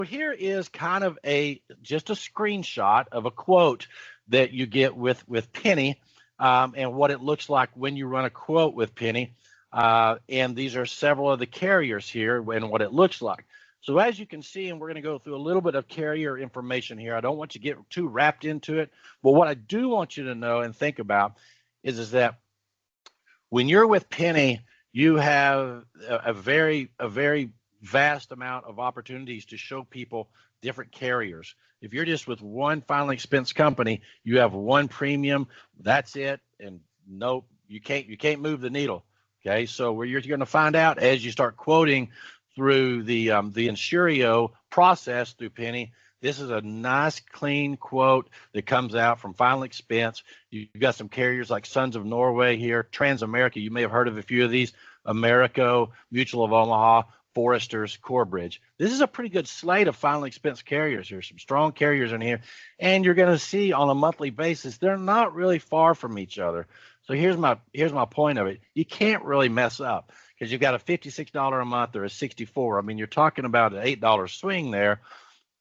here is kind of just a screenshot of a quote that you get with Penny, and what it looks like when you run a quote with Penny. And these are several of the carriers here and what it looks like. So as you can see, and we're going to go through a little bit of carrier information here. I don't want you to get too wrapped into it, but what I do want you to know and think about is that when you're with Penny, you have a very vast amount of opportunities to show people different carriers. If you're just with one final expense company, you have one premium, that's it, and nope, you can't move the needle. Okay, so where you're going to find out as you start quoting through the Insurio process through Penny, this is a nice clean quote that comes out from final expense. You've got some carriers like Sons of Norway here, Transamerica, you may have heard of a few of these, Americo, Mutual of Omaha, Foresters, Corebridge. This is a pretty good slate of final expense carriers here, some strong carriers in here. And you're going to see on a monthly basis, they're not really far from each other. So here's my point of it. You can't really mess up because you've got a $56 a month or a $64. I mean, you're talking about an $8 swing there.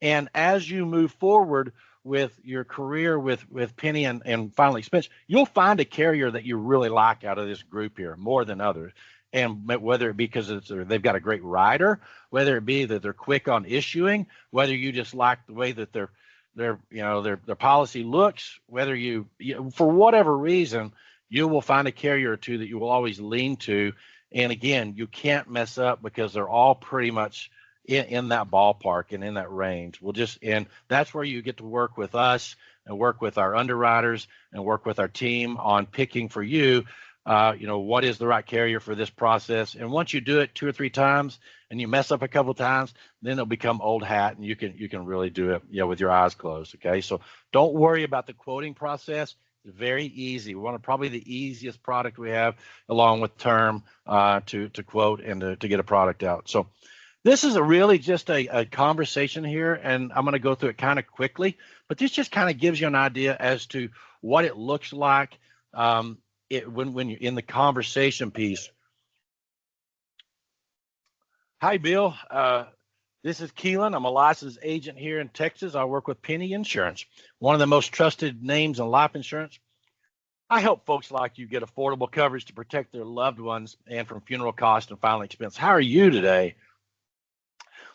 And as you move forward with your career with Penny and final expense, you'll find a carrier that you really like out of this group here more than others. And whether it be because they've got a great rider, whether it be that they're quick on issuing, whether you just like the way that their policy looks, whether you for whatever reason, you will find a carrier or two that you will always lean to. And again, you can't mess up because they're all pretty much in that ballpark and in that range. And that's where you get to work with us and work with our underwriters and work with our team on picking for you. What is the right carrier for this process? And once you do it 2 or 3 times and you mess up a couple of times, then it'll become old hat and you can really do it, with your eyes closed. Okay. So don't worry about the quoting process. It's very easy. We want probably the easiest product we have along with term to quote and to get a product out. So this is really just a conversation here, and I'm going to go through it kind of quickly, but this just kind of gives you an idea as to what it looks like when you're in the conversation piece. Hi, Bill. This is Keelan. I'm a licensed agent here in Texas. I work with Penny Insurance, one of the most trusted names in life insurance. I help folks like you get affordable coverage to protect their loved ones and from funeral costs and final expense. How are you today?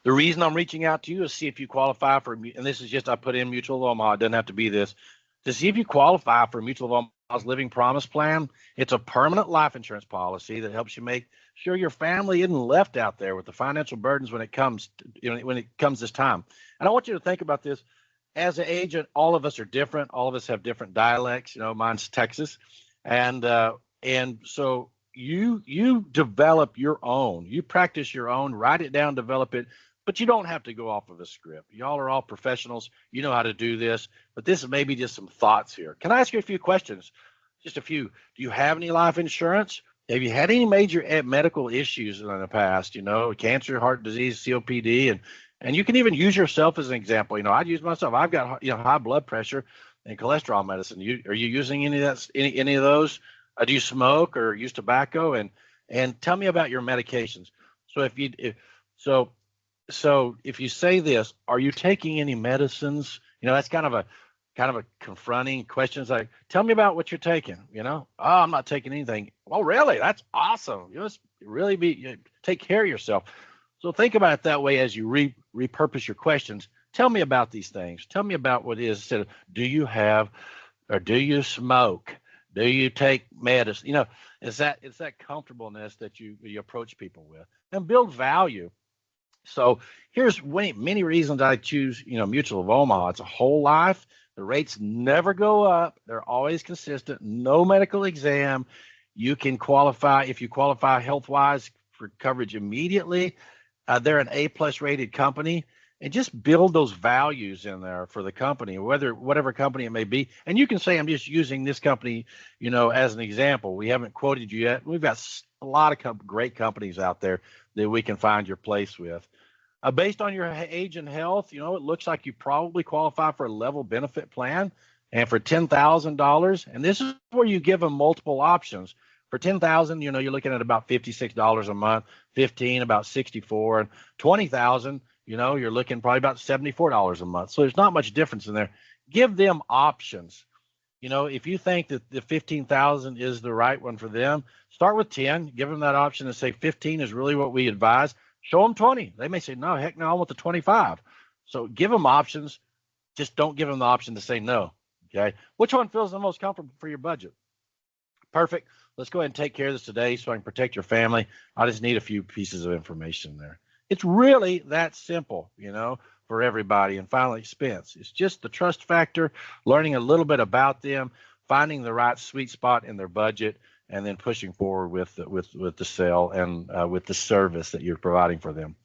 The reason I'm reaching out to you is see if you qualify for, and this is just I put in Mutual of Omaha, it doesn't have to be this, to see if you qualify for Mutual of Omaha's Living Promise Plan. It's a permanent life insurance policy that helps you make sure your family isn't left out there with the financial burdens when it comes this time. And I want you to think about this. As an agent, all of us are different. All of us have different dialects. Mine's Texas, and so you develop your own. You practice your own. Write it down, develop it. But you don't have to go off of a script. Y'all are all professionals. You know how to do this. But this is maybe just some thoughts here. Can I ask you a few questions? Just a few. Do you have any life insurance? Have you had any major medical issues in the past? Cancer, heart disease, COPD, and you can even use yourself as an example. I'd use myself. I've got high blood pressure and cholesterol medicine. Are you using any of that? Any of those? Do you smoke or use tobacco? And tell me about your medications. So if you say this, are you taking any medicines? That's kind of a confronting question. It's like, tell me about what you're taking. Oh, I'm not taking anything. Oh, really? That's awesome. You must really take care of yourself. So think about it that way as you repurpose your questions. Tell me about these things. Tell me about what it is. Instead of, do you have or do you smoke? Do you take medicine? It's that comfortableness that you approach people with and build value. So here's many reasons I choose, Mutual of Omaha. It's a whole life. The rates never go up. They're always consistent. No medical exam. You can qualify if you qualify health-wise for coverage immediately. They're an A+ rated company, and just build those values in there for the company, whatever company it may be. And you can say, I'm just using this company, as an example. We haven't quoted you yet. We've got a lot of great companies out there that we can find your place with. Based on your age and health, it looks like you probably qualify for a level benefit plan and for $10,000. And this is where you give them multiple options. For $10,000, you're looking at about $56 a month, 15 about 64, and 20,000, you're looking probably about $74 a month. So there's not much difference in there. Give them options. If you think that the 15,000 is the right one for them, start with 10, give them that option and say 15 is really what we advise. Show them 20. They may say, no, heck no, I want the 25. So give them options. Just don't give them the option to say no. Okay. Which one feels the most comfortable for your budget? Perfect. Let's go ahead and take care of this today so I can protect your family. I just need a few pieces of information there. It's really that simple, for everybody. And finally, expense. It's just the trust factor, learning a little bit about them, finding the right sweet spot in their budget, and then pushing forward with the sale and with the service that you're providing for them.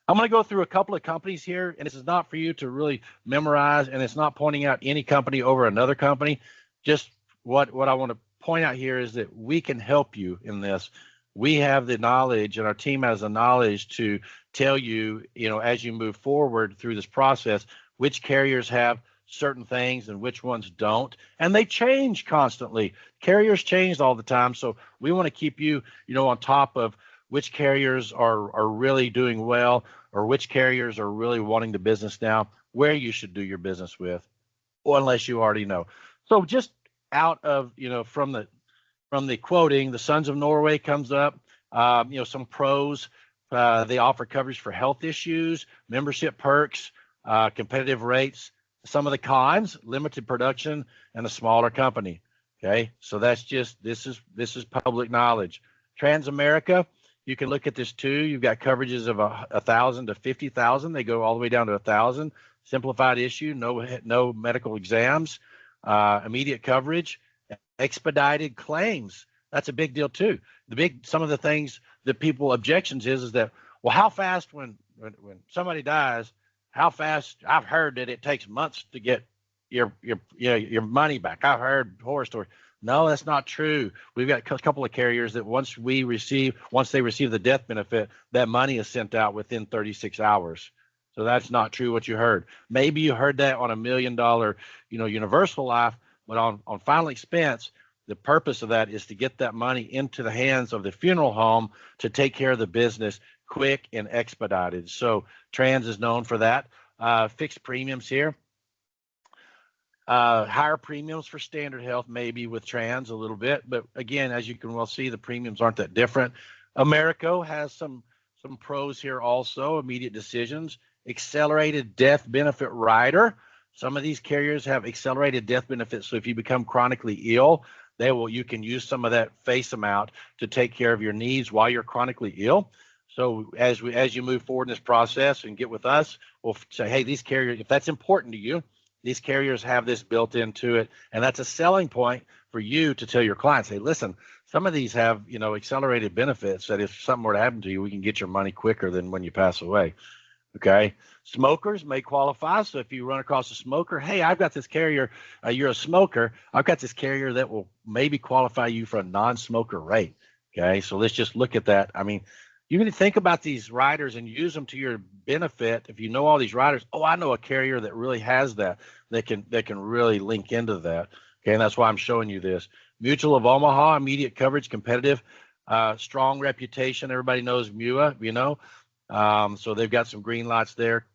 I'm going to go through a couple of companies here, and this is not for you to really memorize, and it's not pointing out any company over another company. Just what I want to point out here is that we can help you in this. We have the knowledge, and our team has the knowledge to tell you, as you move forward through this process, which carriers have certain things and which ones don't. And they change constantly. Carriers change all the time. So we want to keep you, on top of which carriers are really doing well, or which carriers are really wanting the business now, where you should do your business with, or unless you already know. So just out of, from the quoting, the Sons of Norway comes up, some pros. They offer coverage for health issues, membership perks, competitive rates. Some of the cons: limited production and a smaller company. Okay, so that's just this is public knowledge. Transamerica, you can look at this too. You've got coverages of 1,000 to 50,000. They go all the way down to 1,000. Simplified issue, no medical exams, immediate coverage, expedited claims. That's a big deal too. Some of the things that people objections is that, well, how fast when somebody dies, how fast? I've heard that it takes months to get your money back. I've heard horror stories. No, that's not true. We've got a couple of carriers that once they receive the death benefit, that money is sent out within 36 hours. So that's not true what you heard. Maybe you heard that on $1 million, universal life, but on final expense, the purpose of that is to get that money into the hands of the funeral home to take care of the business quick and expedited. So Trans is known for that. Fixed premiums here. Higher premiums for standard health, maybe with Trans a little bit, but again, as you can well see, the premiums aren't that different. Americo has some pros here also. Immediate decisions, accelerated death benefit rider. Some of these carriers have accelerated death benefits, so if you become chronically ill, you can use some of that face amount to take care of your needs while you're chronically ill. So as you move forward in this process and get with us, we'll say, hey, these carriers, if that's important to you, these carriers have this built into it, and that's a selling point for you to tell your clients, hey, listen, some of these have, accelerated benefits that if something were to happen to you, we can get your money quicker than when you pass away. Okay. Smokers may qualify. So if you run across a smoker, hey, I've got this carrier, you're a smoker, I've got this carrier that will maybe qualify you for a non-smoker rate. Okay. So let's just look at that. I mean, you can think about these riders and use them to your benefit. If you know all these riders, I know a carrier that really has that can really link into that. Okay. And that's why I'm showing you this. Mutual of Omaha, immediate coverage, competitive, strong reputation. Everybody knows MUA, so they've got some green lights there.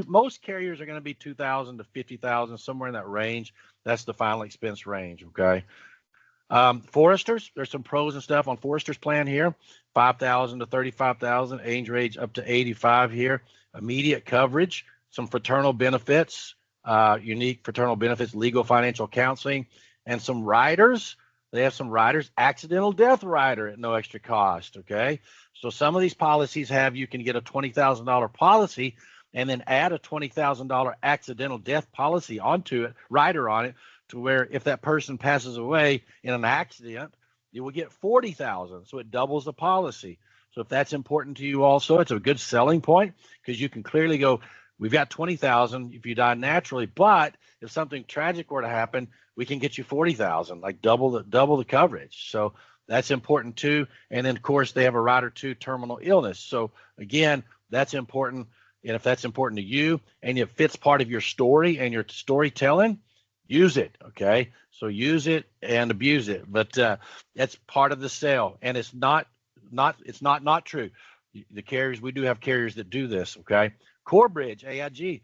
Most carriers are going to be 2,000 to 50,000, somewhere in that range. That's the final expense range. Okay. Foresters, there's some pros and stuff on Foresters plan here. 5,000 to 35,000, age range up to 85 here. Immediate coverage, some fraternal benefits, unique fraternal benefits, legal financial counseling, and some riders. They have some riders, accidental death rider at no extra cost. Okay. So some of these policies you can get a $20,000 policy and then add a $20,000 accidental death policy onto it, rider on it, to where if that person passes away in an accident, you will get $40,000. So it doubles the policy. So if that's important to you also, it's a good selling point because you can clearly go, we've got 20,000 if you die naturally, but if something tragic were to happen, we can get you 40,000, like double the coverage. So that's important too. And then of course they have a rider too, terminal illness. So again, that's important. And if that's important to you and it fits part of your story and your storytelling, use it. Okay. So use it and abuse it, but that's part of the sale. And it's not true. The carriers, we do have carriers that do this. Okay. Corebridge, AIG,